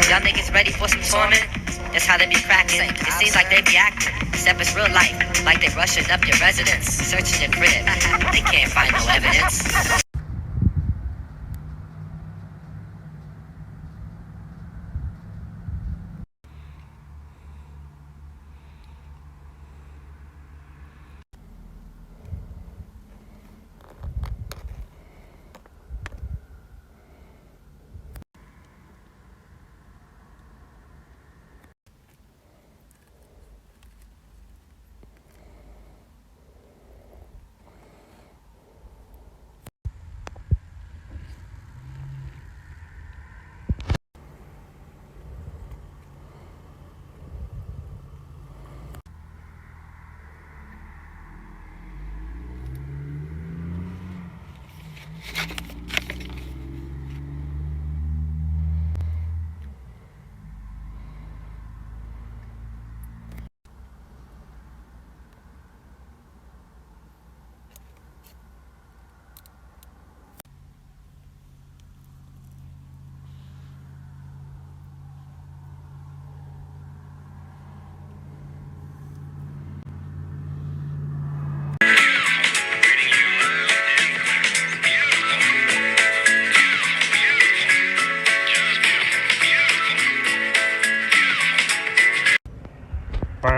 Y'all niggas ready for some torment? That's how they be cracking. It seems like they be acting, except it's real life. Like they rushing up your residence, searching your crib. They can't find no evidence.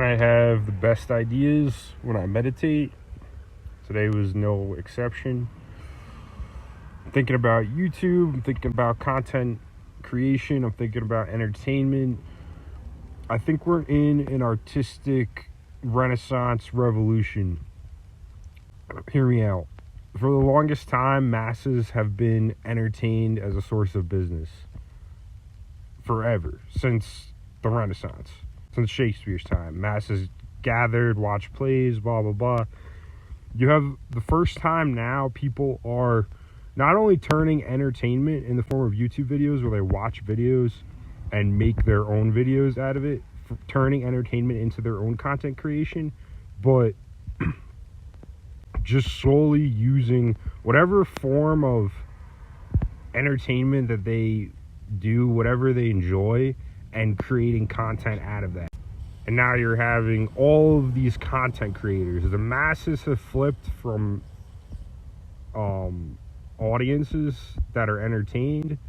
I have the best ideas when I meditate. Today was no exception. I'm thinking about YouTube, I'm thinking about content creation, I'm thinking about entertainment. I think we're in an artistic renaissance revolution. Hear me out. For the longest time, masses have been entertained as a source of business. Forever, since the Renaissance. Since Shakespeare's time, masses gathered, watched plays, blah blah blah. You have the first time now people are not only turning entertainment in the form of YouTube videos where they watch videos and make their own videos out of it, turning entertainment into their own content creation, but just solely using whatever form of entertainment that they do, whatever they enjoy, and creating content out of that. And now you're having all of these content creators. The masses have flipped from audiences that are entertained,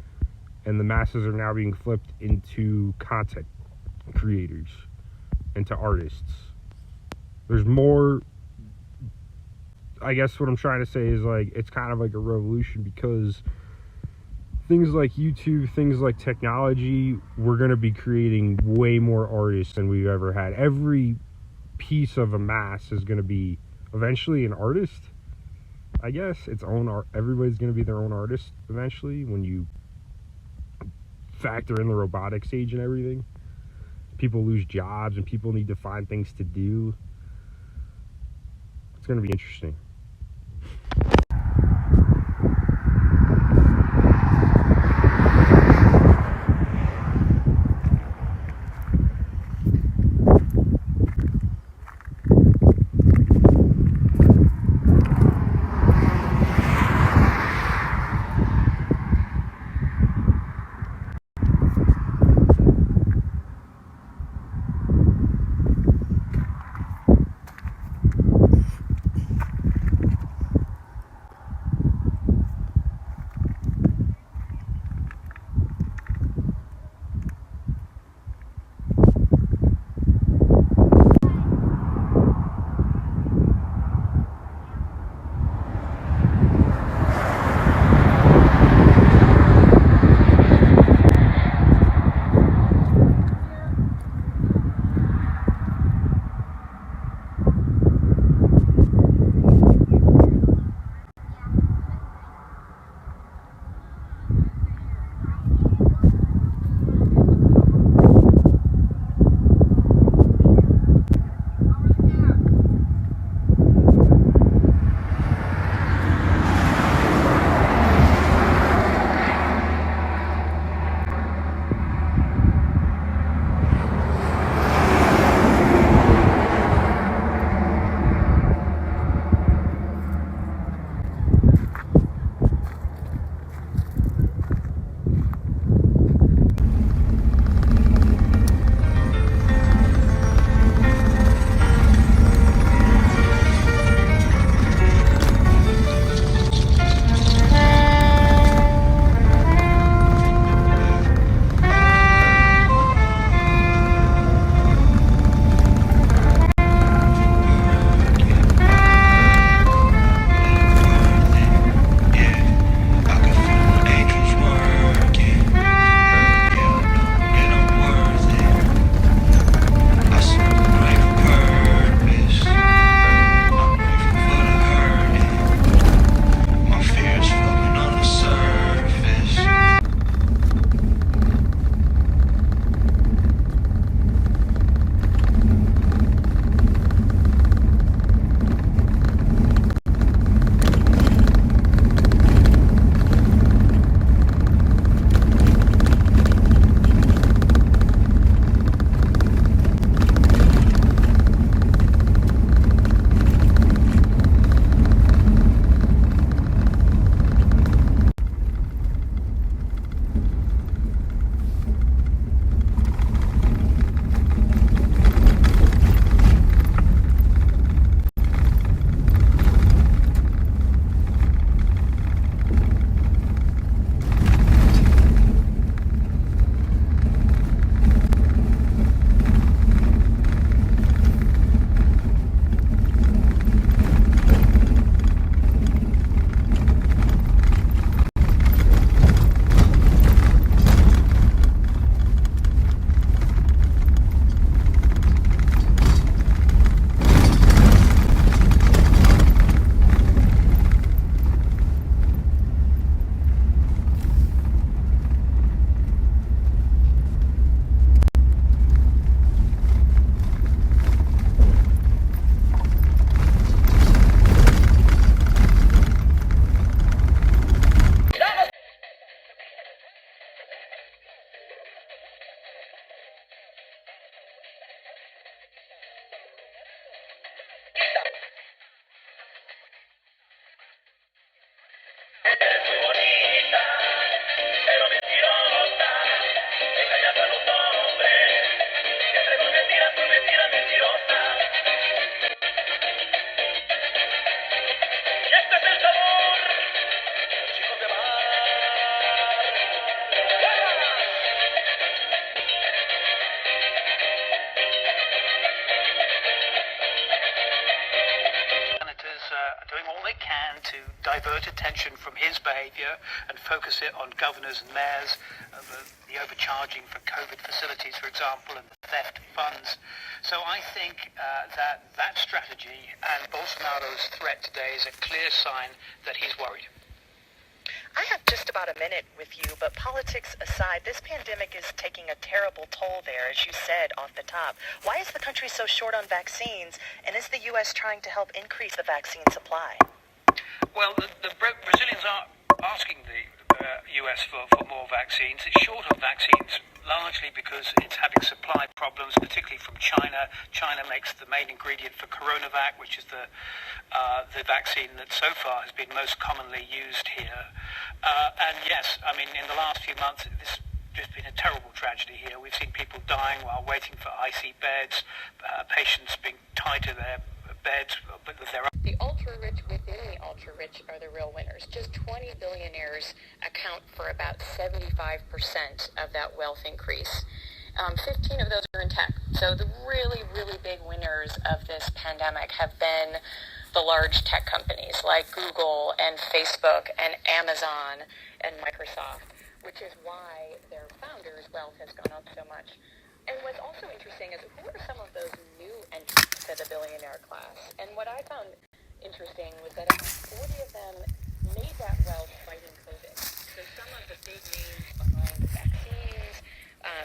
and the masses are now being flipped into content creators, into artists. There's more. I guess what I'm trying to say is, like, it's kind of like a revolution, because things like YouTube, things like technology, we're going to be creating way more artists than we've ever had. Every piece of a mass is going to be eventually an artist, I guess. Its own art. Everybody's going to be their own artist eventually, when you factor in the robotics age and everything. People lose jobs and people need to find things to do. It's going to be interesting. divert attention from his behavior and focus it on governors and mayors, the overcharging for COVID facilities, for example, and the theft of funds. So I think that strategy and Bolsonaro's threat today is a clear sign that he's worried. I have just about a minute with you, but politics aside, this pandemic is taking a terrible toll there, as you said off the top. Why is the country so short on vaccines, and is the U.S. trying to help increase the vaccine supply? Well, the Brazilians are asking the US for more vaccines. It's short of vaccines largely because it's having supply problems, particularly from China. China makes the main ingredient for Coronavac, which is the vaccine that so far has been most commonly used here. And yes, I mean, in the last few months, this has been a terrible tragedy here. We've seen people dying while waiting for IC beds, patients being tied to their beds. The ultra-rich within the ultra-rich are the real winners. Just 20 billionaires account for about 75% of that wealth increase. 15 of those are in tech. So the really, really big winners of this pandemic have been the large tech companies like Google and Facebook and Amazon and Microsoft, which is why their founders' wealth has gone up so much. And what's also interesting is who are some of those new entrants to the billionaire class? And what I found interesting was that about 40 of them made that wealth fighting COVID. So some of the big names behind vaccines,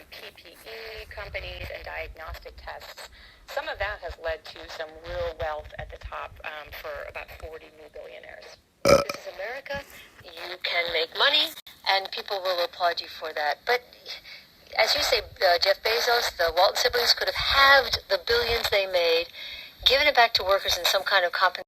PPE companies, and diagnostic tests, some of that has led to some real wealth at the top for about 40 new billionaires. This is America. You can make money, and people will applaud you for that. But as you say, Jeff Bezos, the Walton siblings could have halved the billions they made, given it back to workers in some kind of compensation.